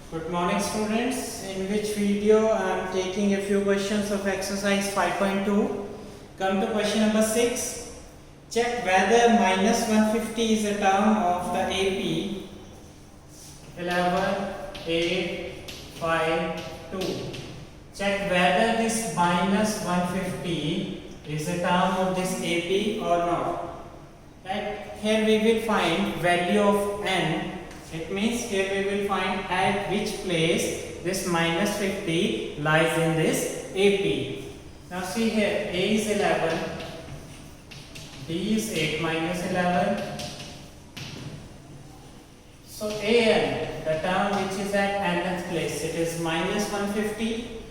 Good morning students, in which video I am taking a few questions of exercise 5.2. Come to question number 6. Check whether minus 150 is a term of the AP 11, 8, 5, 2. Check whether this minus 150 is a term of this AP or not. Right? Here we will find value of n. It means here we will find at which place this minus 50 lies in this AP. Now see here, A is 11, B is 8 minus 11. So AN, the term which is at nth place, it is minus 150.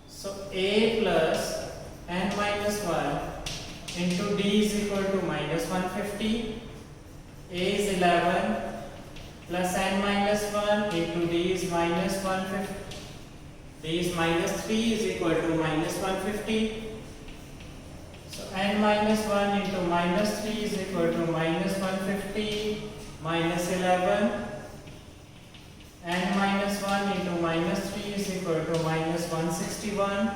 So A plus n minus 1 into D is equal to minus 150. A is 11 plus n minus 1 into D is minus 150. D is minus 3 is equal to minus 150. So n minus 1 into minus 3 is equal to minus 150 minus 11. N minus 1 into minus 3 is equal to minus 161.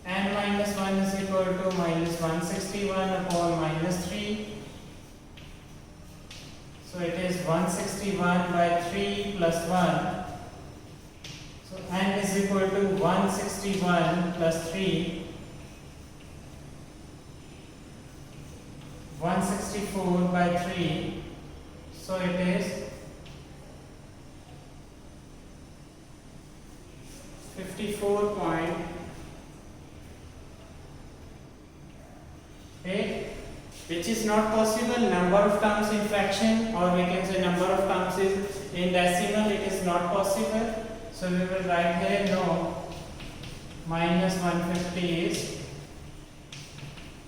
N minus 1 is equal to minus 161 upon minus 3. So it is 161 by 3 plus 1. So n is equal to 161 plus 3. 164 by 3. So it is 54.8, which is not possible. Number of terms in fraction, or we can say number of terms is in decimal, it is not possible. So we will write here no, minus 150 is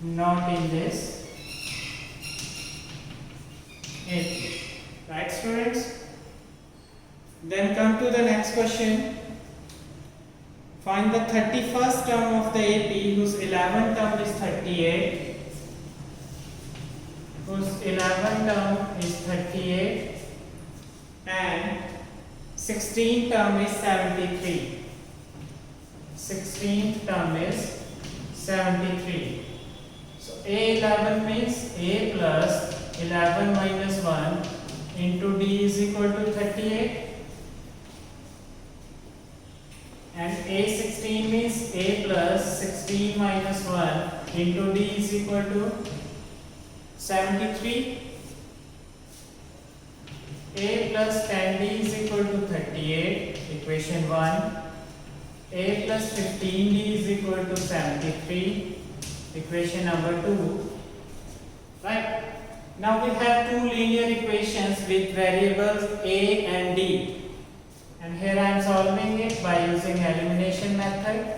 not in this AP. Right students? Then come to the next question. Find the 31st term of the AP whose 11th term is 38. Whose 11th term is 38 and 16th term is 73. 16th term is 73. So A11 means A plus 11 minus 1 into D is equal to 38. And A16 means A plus 16 minus 1 into D is equal to 73. A plus 10D is equal to 38, equation 1. A plus 15D is equal to 73, equation number 2. Right? Now we have two linear equations with variables A and D. And here I am solving it by using elimination method.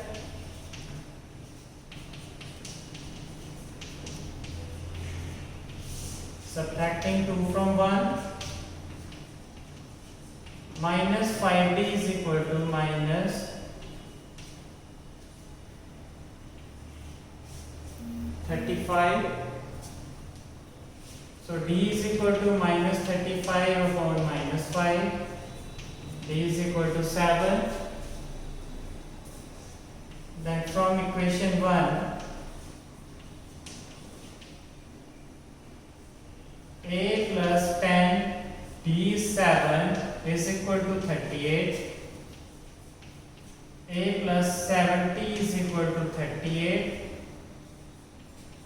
Subtracting 2 from 1, minus 5D is equal to minus 35. So D is equal to minus 35 upon minus 5. D is equal to 7. Then from equation 1, A plus 10 D is 7 is equal to 38. A plus 70 is equal to 38.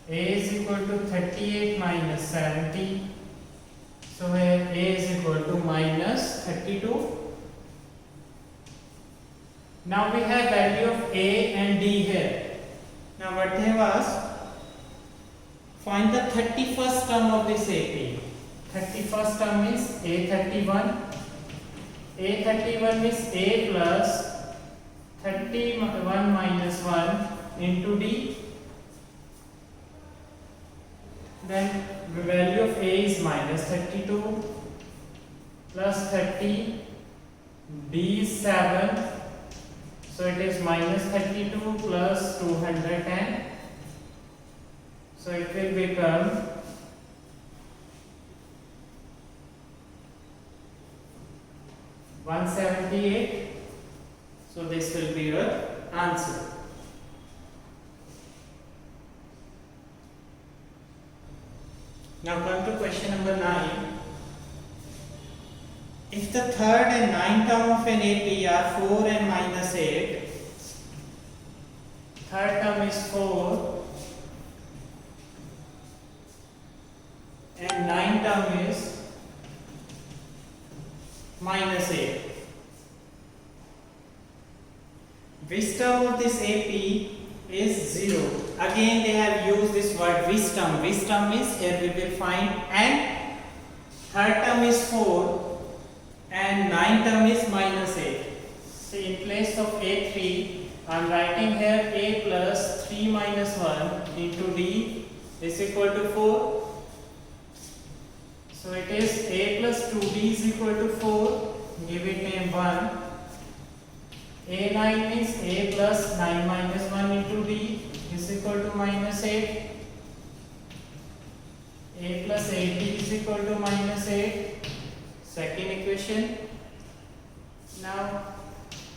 A is equal to 38 minus 70. So here A is equal to minus 32. Now we have value of A and D here. Now what they have asked, find the 31st term of this AP. 31st term is A31. A31 is A plus 31 minus 1 into D. Then the value of A is minus 32 plus 30. D is 7. So it is minus 32 plus 210. So it will become 178. So this will be your answer. Now come to question number 9. If the third and ninth term of an AP are 4 and minus 8, third term is 4 and ninth term is minus 8. Which term of this AP is 0? Again they have used this word which term. Which term is, here we will find, and third term is 4 and ninth term is minus 8. See, in place of A3 I am writing here A plus 3 minus 1 into D is equal to 4. So it is A plus 2D is equal to 4. Give it name 1. A9 is A plus 9 minus 1 into D is equal to minus 8. A plus 8D is equal to minus 8. Second equation. Now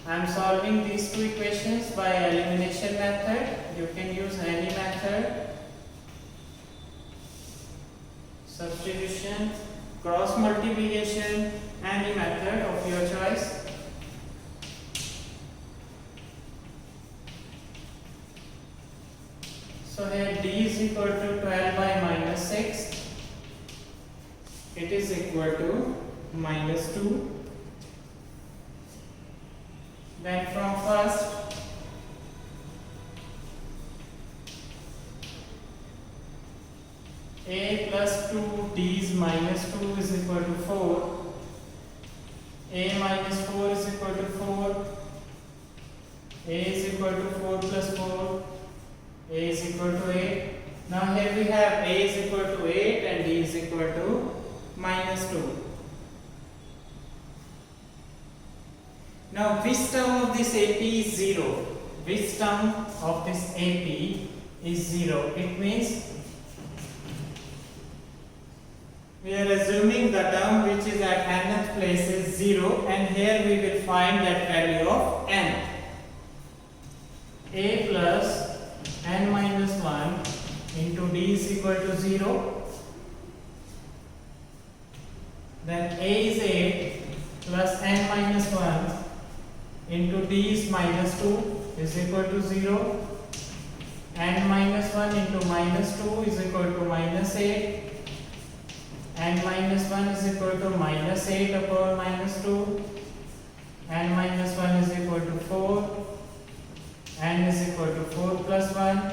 I am solving these two equations by elimination method. You can use any method. Substitution, cross multiplication, any method of your choice. So here D is equal to 12 by minus 6. It is equal to minus 2. Then from first, A plus 2 D is minus 2 is equal to 4. A minus 4 is equal to 4. A is equal to 4 plus 4. A is equal to 8. Now here we have A is equal to 8 and D is equal to minus 2. Now which term of this AP is 0? Which term of this AP is 0? It means we are assuming the term which is at nth place is 0, and here we will find that value of n. A plus n minus 1 into D is equal to 0. Then A is 8 plus n minus 1 into D is minus 2 is equal to 0. N minus 1 into minus 2 is equal to minus 8. N minus 1 is equal to minus 8 upon minus 2. N minus 1 is equal to 4. N is equal to 4 plus 1.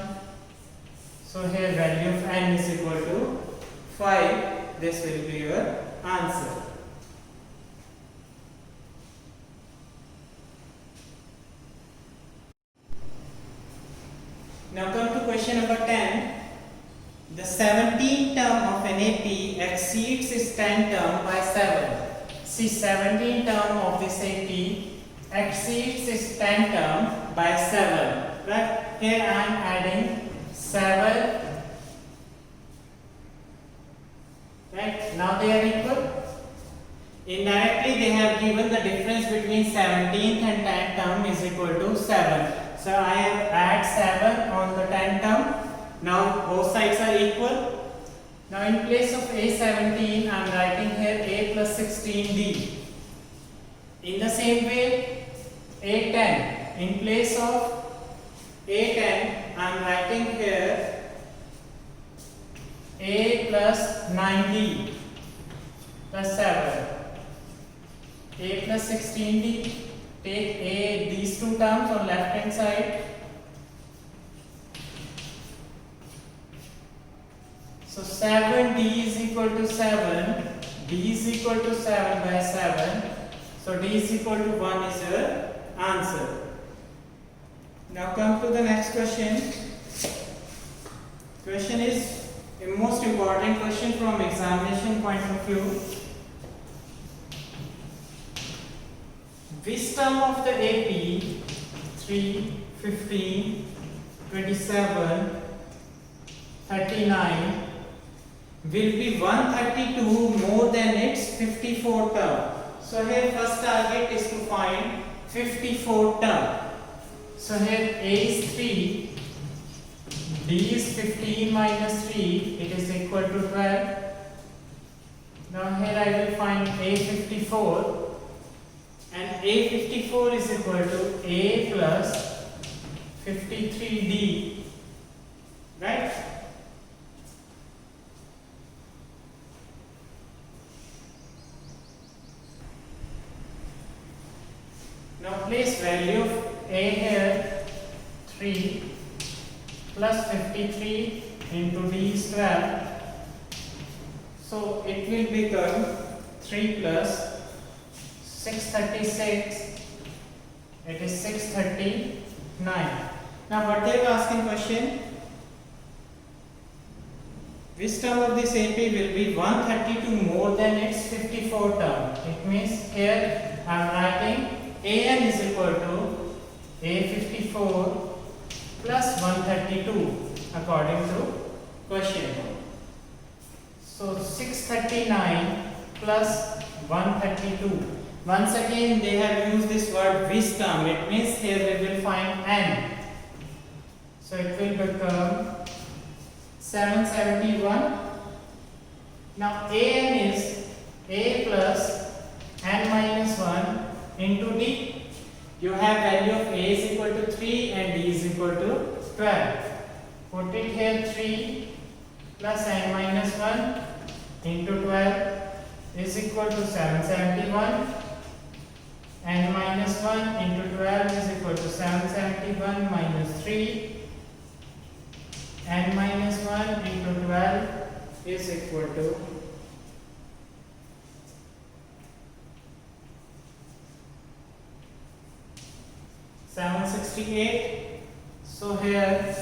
So here value of n is equal to 5. This will be your answer. Now come to question number 10. The 17th term of an AP exceeds its 10th term by 7. See, 17th term of this AP exceeds its 10th term by 7. Right? Here I am adding 7. Right? Now they are equal. Indirectly they have given the difference between 17th and 10th term is equal to 7. So I have add 7 on the 10th term. Now both sides are equal. Now in place of A17 I am writing here A plus 16D. In the same way A10, in place of A10 I am writing here A plus 9D plus 7. A plus 16D, take A, these two terms on left hand side. So 7D is equal to 7, D is equal to 7 by 7. So D is equal to 1 is your answer. Now come to the next question. Question is a most important question from examination point of view. Which term of the AP 3, 15, 27, 39 will be 132 more than its 54 term? So here first target is to find 54 term. So here A is 3, D is 15 minus 3, it is equal to 12. Now here I will find A54, and A54 is equal to A plus 53D, right? Now place value of A here 3 plus 53 into D is 12. So it will become 3 plus 636, it is 639. Now what they are asking question, which term of this AP will be 132 more than its 54 term. It means here I am writing AN is equal to A54 plus 132 according to question. So 639 plus 132. Once again they have used this word which term. It means here we will find N. So it will become 771. Now AN is A plus N minus 1 into D. You have value of A is equal to 3 and D is equal to 12. Put it here, 3 plus N minus 1 into 12 is equal to 771. N minus 1 into 12 is equal to 771 minus 3. N minus 1 into 12 is equal to 768. So here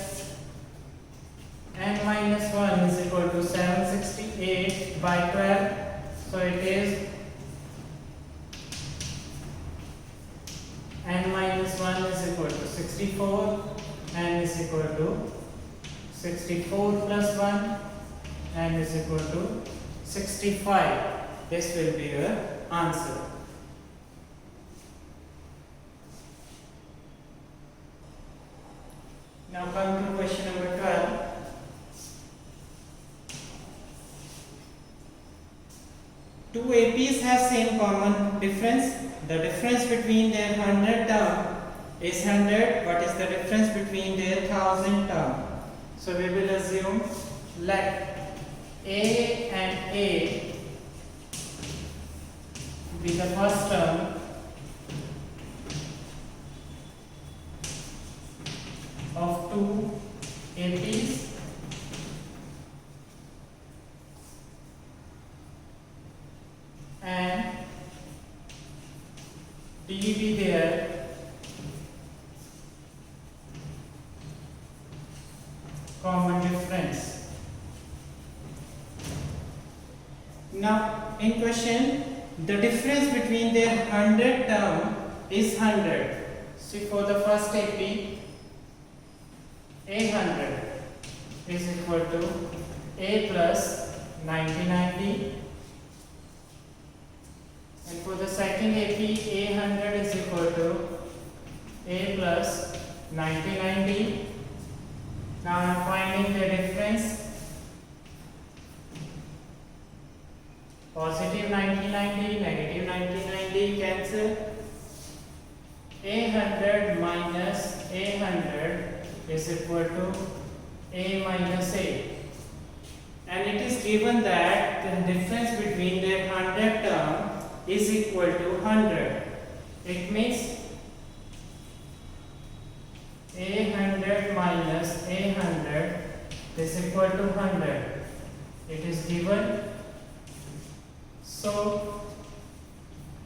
N minus 1 is equal to 768 by 12. So it is N minus 1 is equal to 64. N is equal to 64 plus 1. N is equal to 65. This will be your answer. Now come to question number 12. Two APs have same common difference. The difference between their 100 term is 100. What is the difference between their 1000 term? So we will assume let A and A be the first term of two APs and D be their common difference. Now in question, the difference between their 100 term is 100. See, for the first AP, A100 is equal to A plus 99D, and for the second AP, A100 is equal to A plus 99D. Now I am finding the difference. Positive 99D, negative 99D cancel. A100 minus A100 is equal to A minus A. And it is given that the difference between their 100 term is equal to 100. It means A100 minus A100 is equal to 100. It is given. So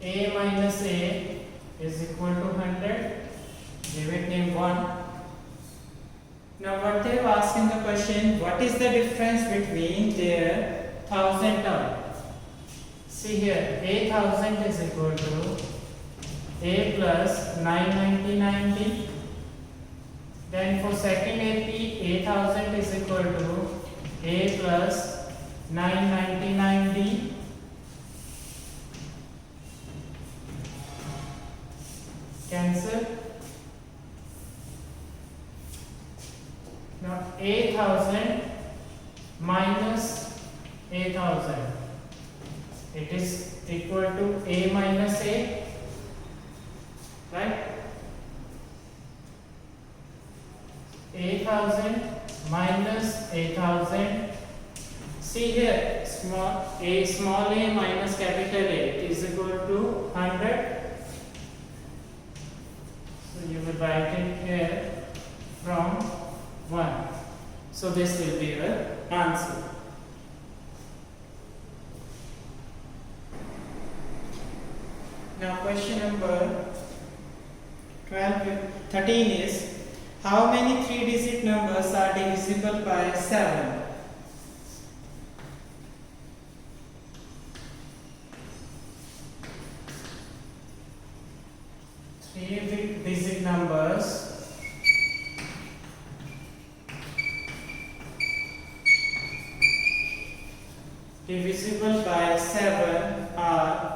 A minus A is equal to 100. Give it name 1. Now what they have asked in the question, what is the difference between their 1000 term? See here, A1000 is equal to A plus 999D. Then for second AP, A1000 is equal to A plus 999D. 8000 minus 8000. It is equal to a minus a, right? 8000 minus 8000. See here, small a minus capital A is equal to 100. So you will write it here from 1. So this will be your answer. Now question number 13 is, how many 3-digit numbers are divisible by 7? 3-digit numbers divisible by 7 are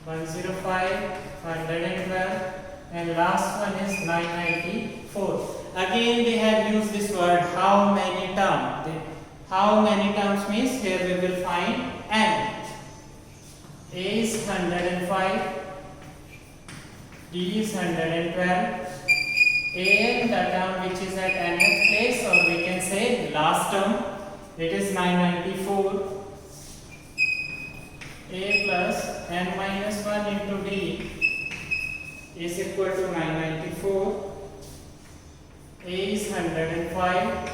105, 112, and last one is 994. Again they have used this word how many terms. How many terms means here we will find n. A is 105, D is 112, and the term which is at nth place, or we can say last term, it is 994. A plus n minus 1 into D is equal to 994. A is 105,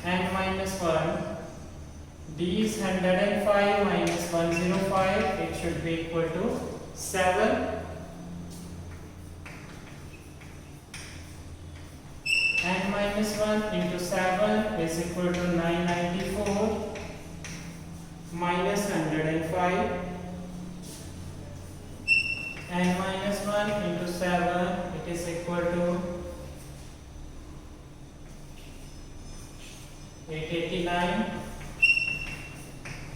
n minus 1. D is 105 minus 105, it should be equal to 7. N minus 1 into 7 is equal to 994 minus 105. N minus 1 into 7, it is equal to 889.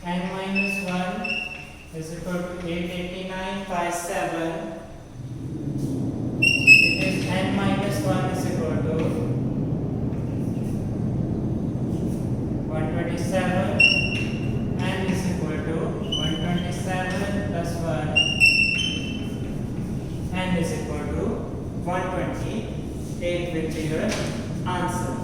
N minus 1 is equal to 889 by 7. It is n minus 1 is equal to 127. N is equal to 127 plus 1. N is equal to 128 will be your answer.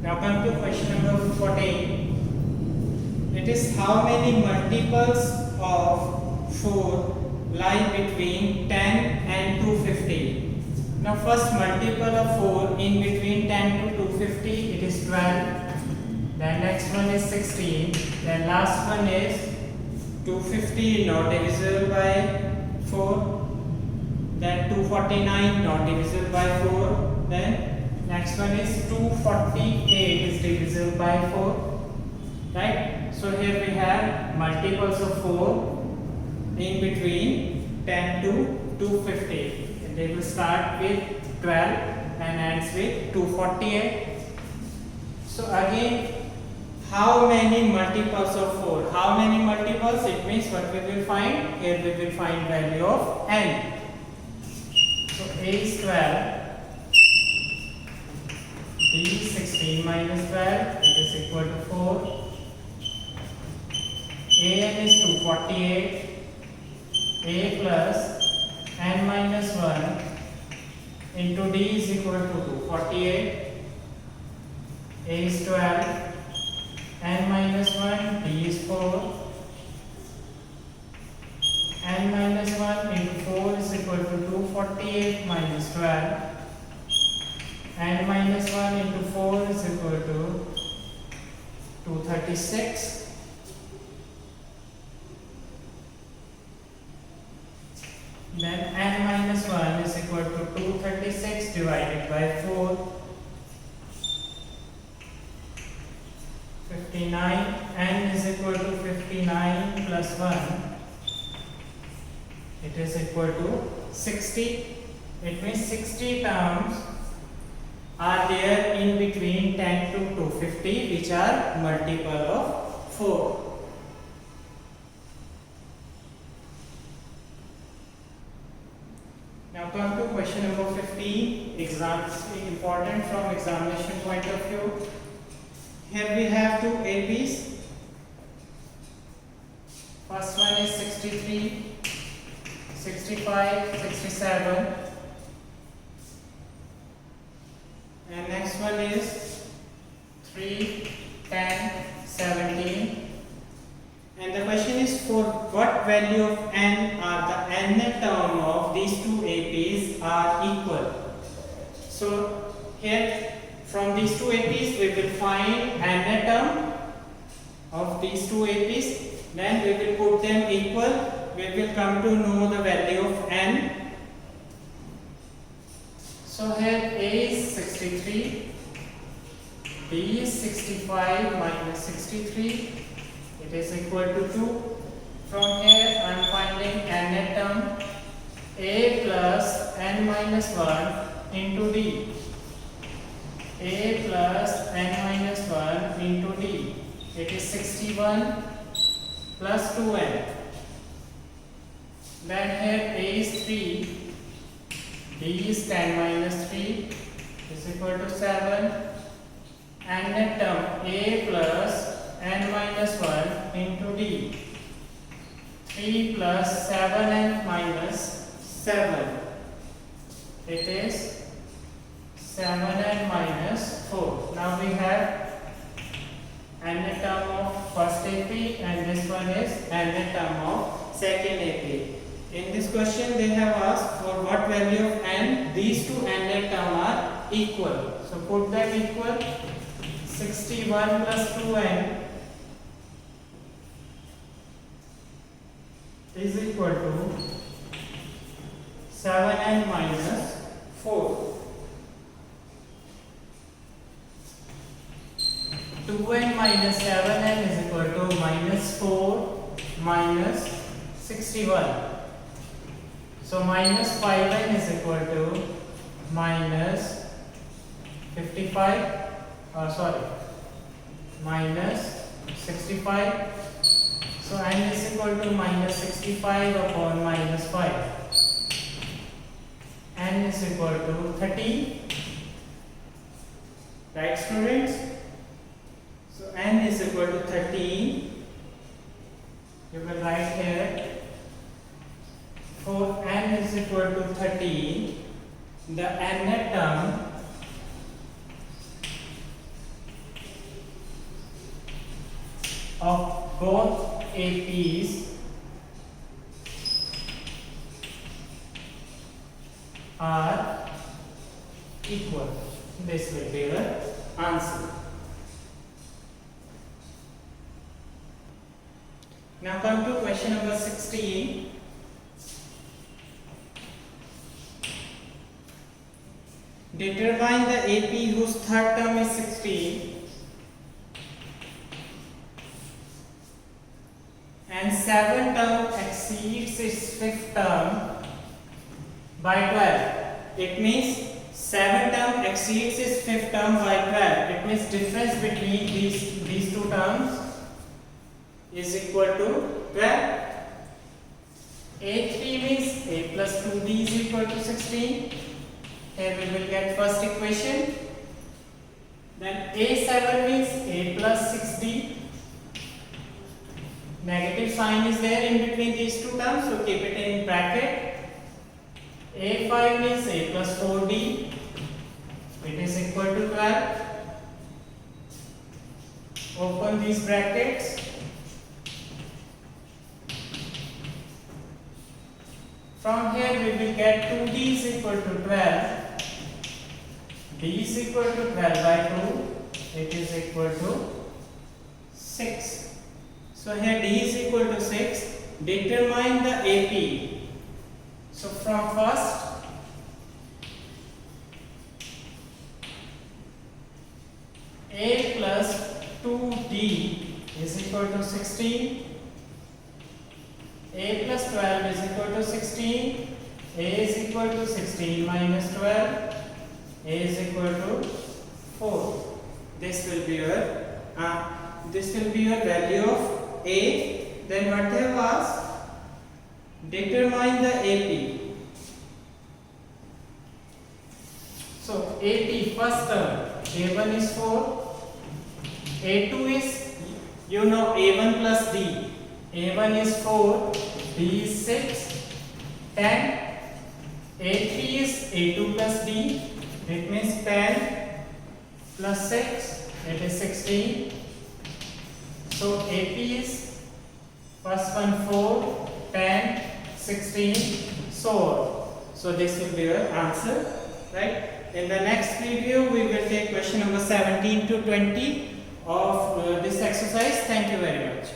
Now come to question number 14. It is how many multiples of 4 lie between 10 and 250. Now first multiple of 4 in between 10 to 250, it is 12. Then next one is 16. Then last one is 250 not divisible by 4. Then 249 not divisible by 4. Then next one is 248 is divisible by 4. Right? So here we have multiples of 4 in between 10 to 250. And they will start with 12 and ends with 248. So again, how many multiples of 4? How many multiples? It means what we will find? Here we will find value of n. So A is 12. D is 16 minus 12, it is equal to 4. An is 248. A plus n minus 1 into D is equal to 248. A is 12. N minus 1, D is 4. N minus 1 into 4 is equal to 248 minus 12. N minus 1 into 4 is equal to 236. Then n minus 1 is equal to 236 divided by 4. 59. N is equal to 59 plus 1. It is equal to 60. It means 60 terms are there in between 10 to 250 which are multiple of 4. not important from examination point of view. Here we have two APs. First one is 63, 65, 67, and next one is 3, 10, 17. And the question is, for what value of n are the nth term of these two APs are equal. So here from these two APs we will find nth term of these two APs, then we will put them equal. We will come to know the value of n. So here A is 63, B is 65 minus 63. It is equal to 2. From here I am finding nth term, A plus n minus 1 into D. A plus n minus 1 into D. It is 61 plus 2n. Then here A is 3, D is 10 minus 3 is equal to 7. And nth term A plus n minus 1 into D. 3 plus 7n minus 7. It is 7n minus 4. Now we have nth term of first AP and this one is nth term of second AP. In this question they have asked for what value of n these two nth term are equal. So put them equal. 61 plus 2n is equal to 7n minus 4. 2n minus 7n is equal to minus 4 minus 61. So minus 5n is equal to minus 55. Minus 65. So n is equal to minus 65 upon minus 5. N is equal to 30. Right, students? So n is equal to 13. You will write here. For n is equal to 13, the nth term of both APs are equal. This will be the answer. Now come to question number 16. Determine the AP whose third term is 16 and seventh term exceeds its fifth term by 12. It means seventh term exceeds its fifth term by 12. It means difference between these two terms is equal to 12. A3 means A plus 2D is equal to 16. Here we will get first equation. Then A7 means A plus 6D. Negative sign is there in between these two terms, so keep it in bracket. A5 means A plus 4D. It is equal to 12. Open these brackets. From here we will get 2D is equal to 12. D is equal to 12 by 2. It is equal to 6. So here D is equal to 6. Determine the AP. So from first, A plus 2D is equal to 16. A plus 12 is equal to 16. A is equal to 16 minus 12. A is equal to 4. This will be your value of A. Then what they have asked? Determine the AP. So AP first term, A1 is 4, A2 is, you know, A1 plus D. A1 is 4, D is 6, 10. A3 is A2 plus D, it means 10 plus 6, it is 16. So AP is first one 4, 10, 16, so on. So this will be your answer, right? In the next video we will take question number 17 to 20 of this exercise. Thank you very much.